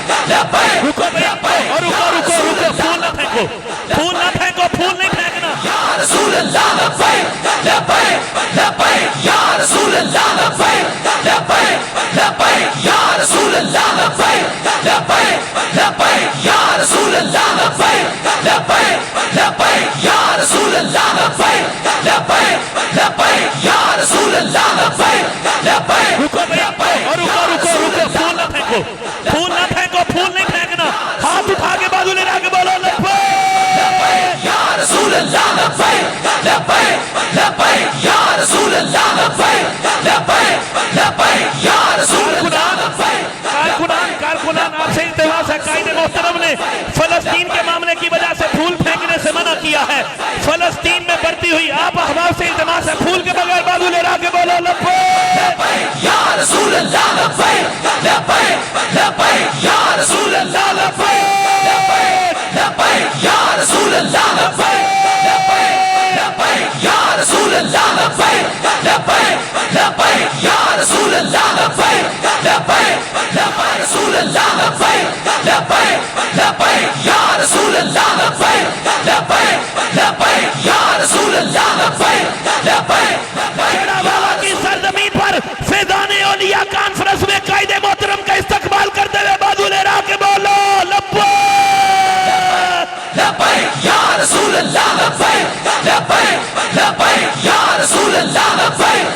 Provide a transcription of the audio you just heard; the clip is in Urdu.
رکو بھیا اور رکو رکو رکو پھول نہ پھینکو پھول نہ پھینکو پھول نہیں پھینکنا یا رسول اللہ لبیک لبیک لبیک یا رسول اللہ لبیک لبیک لبیک یا رسول اللہ لبیک لبیک لبیک یا رسول اللہ لبیک لبیک لبیک یا رسول اللہ لبیک لبیک لبیک یا رسول اللہ لبیک لبیک رکو بھیا اور رکو رکو رکو پھول نہ پھینکو پھول نہ پھینکو پھول نہیں پھینکنا ہاتھ اٹھا کے بازو لے جا کے بولو لبیک یا رسول اللہ لبیک لبیک لبیک یا رسول اللہ لبیک لبیک لبیک یا رسول اللہ لبیک کارکنان آپ سے التماس ہے قائد محترم نے فلسطین کے معاملے کی وجہ سے پھول پھینکنے سے منع کیا ہے فلسطین میں بڑھتی ہوئی آپ احباب سے التماس ہے پھول کے بغیر بازو لے جا کے بولو لبیک یا رسول اللہ لبیک لبیک لبیک یا رسول اللہ لبیک لبیک لبیک یا رسول اللہ لبیک لبیک لبیک یا رسول اللہ